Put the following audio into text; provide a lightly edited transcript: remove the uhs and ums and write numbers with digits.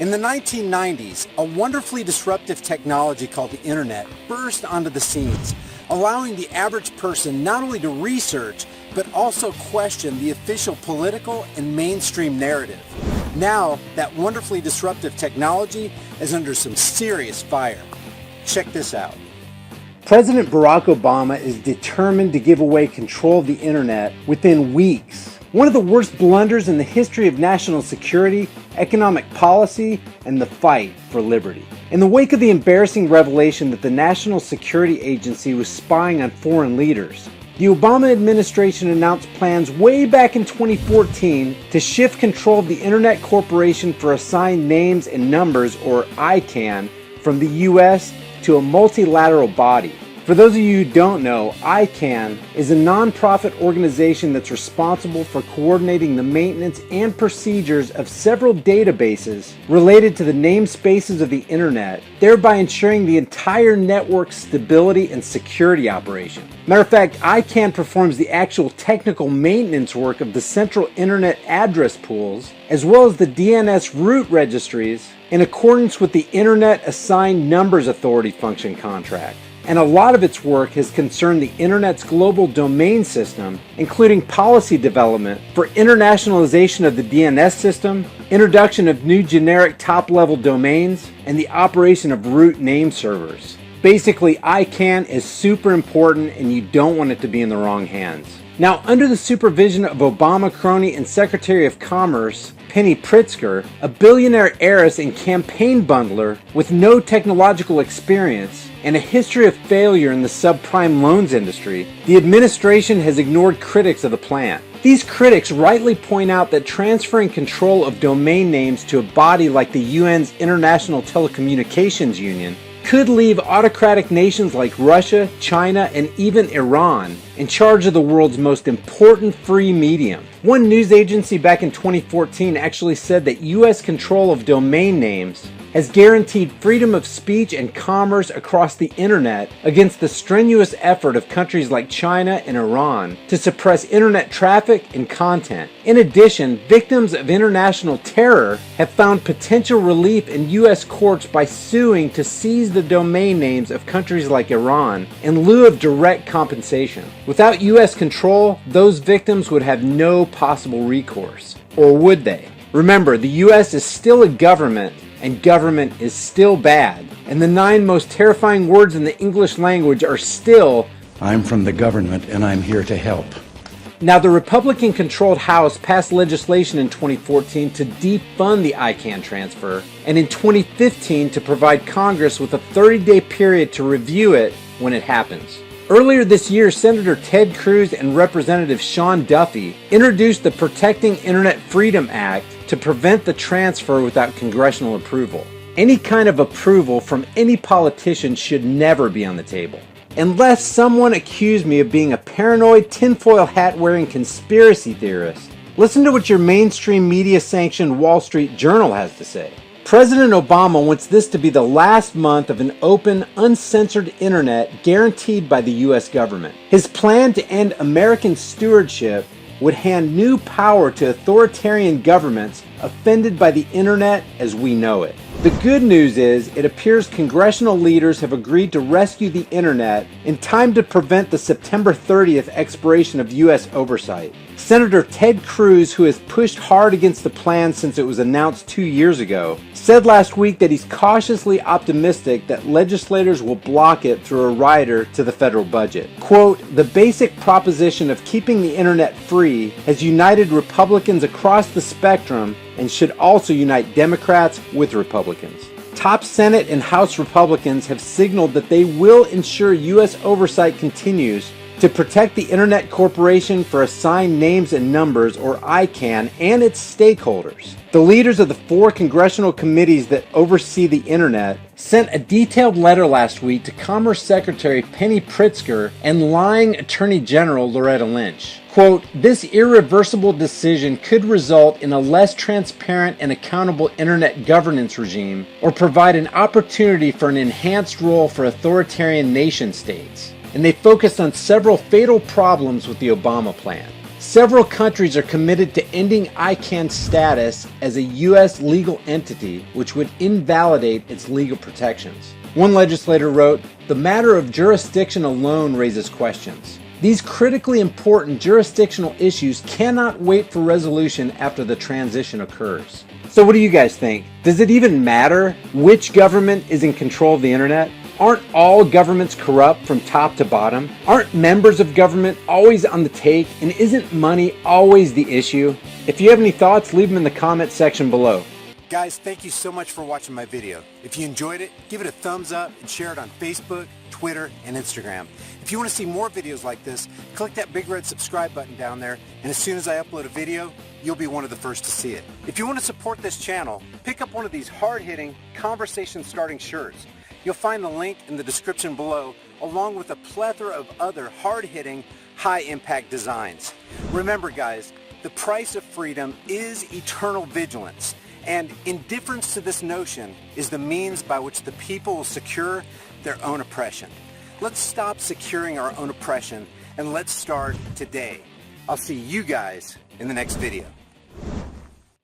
In the 1990s, a wonderfully disruptive technology called the internet burst onto the scenes, allowing the average person not only to research, but also question the official political and mainstream narrative. Now, that wonderfully disruptive technology is under some serious fire. Check this out. President Barack Obama is determined to give away control of the internet within weeks. One of the worst blunders in the history of national security, economic policy, and the fight for liberty. In the wake of the embarrassing revelation that the National Security Agency was spying on foreign leaders, the Obama administration announced plans way back in 2014 to shift control of the Internet Corporation for Assigned Names and Numbers, or ICANN, from the U.S. to a multilateral body. For those of you who don't know, ICANN is a nonprofit organization that's responsible for coordinating the maintenance and procedures of several databases related to the namespaces of the internet, thereby ensuring the entire network's stability and security operation. Matter of fact, ICANN performs the actual technical maintenance work of the central internet address pools, as well as the DNS root registries, in accordance with the Internet Assigned Numbers Authority function contract. And a lot of its work has concerned the Internet's global domain system, including policy development for internationalization of the DNS system, introduction of new generic top-level domains, and the operation of root name servers. Basically, ICANN is super important and you don't want it to be in the wrong hands. Now, under the supervision of Obama crony and Secretary of Commerce, Penny Pritzker, a billionaire heiress and campaign bundler with no technological experience and a history of failure in the subprime loans industry, the administration has ignored critics of the plan. These critics rightly point out that transferring control of domain names to a body like the UN's International Telecommunications Union could leave autocratic nations like Russia, China, and even Iran in charge of the world's most important free medium. One news agency back in 2014 actually said that U.S. control of domain names has guaranteed freedom of speech and commerce across the internet against the strenuous effort of countries like China and Iran to suppress internet traffic and content. In addition, victims of international terror have found potential relief in U.S. courts by suing to seize the domain names of countries like Iran in lieu of direct compensation. Without U.S. control, those victims would have no possible recourse. Or would they? Remember, the U.S. is still a government, and government is still bad. And the 9 most terrifying words in the English language are still, "I'm from the government and I'm here to help." Now, the Republican-controlled House passed legislation in 2014 to defund the ICANN transfer, and in 2015 to provide Congress with a 30-day period to review it when it happens. Earlier this year, Senator Ted Cruz and Representative Sean Duffy introduced the Protecting Internet Freedom Act to prevent the transfer without congressional approval. Any kind of approval from any politician should never be on the table. Unless someone accused me of being a paranoid, tinfoil hat-wearing conspiracy theorist. Listen to what your mainstream media-sanctioned Wall Street Journal has to say. President Obama wants this to be the last month of an open, uncensored internet guaranteed by the U.S. government. His plan to end American stewardship would hand new power to authoritarian governments offended by the internet as we know it. The good news is, it appears congressional leaders have agreed to rescue the internet in time to prevent the September 30th expiration of U.S. oversight. Senator Ted Cruz, who has pushed hard against the plan since it was announced 2 years ago, said last week that he's cautiously optimistic that legislators will block it through a rider to the federal budget. Quote, "The basic proposition of keeping the internet free has united Republicans across the spectrum and should also unite Democrats with Republicans. Top Senate and House Republicans have signaled that they will ensure U.S. oversight continues to protect the Internet Corporation for Assigned Names and Numbers, or ICANN, and its stakeholders. The leaders of the 4 congressional committees that oversee the Internet sent a detailed letter last week to Commerce Secretary Penny Pritzker and lying Attorney General Loretta Lynch. Quote, "This irreversible decision could result in a less transparent and accountable internet governance regime or provide an opportunity for an enhanced role for authoritarian nation states." And they focused on several fatal problems with the Obama plan. Several countries are committed to ending ICANN's status as a U.S. legal entity, which would invalidate its legal protections. One legislator wrote, "The matter of jurisdiction alone raises questions. These critically important jurisdictional issues cannot wait for resolution after the transition occurs." So what do you guys think? Does it even matter which government is in control of the internet? Aren't all governments corrupt from top to bottom? Aren't members of government always on the take? And isn't money always the issue? If you have any thoughts, leave them in the comment section below. Guys, thank you so much for watching my video. If you enjoyed it, give it a thumbs up and share it on Facebook, Twitter, and Instagram. If you want to see more videos like this, click that big red subscribe button down there, and as soon as I upload a video, you'll be one of the first to see it. If you want to support this channel, pick up one of these hard-hitting, conversation-starting shirts. You'll find the link in the description below, along with a plethora of other hard-hitting, high-impact designs. Remember, guys, the price of freedom is eternal vigilance, and indifference to this notion is the means by which the people will secure their own oppression. Let's stop securing our own oppression, and let's start today. I'll see you guys in the next video.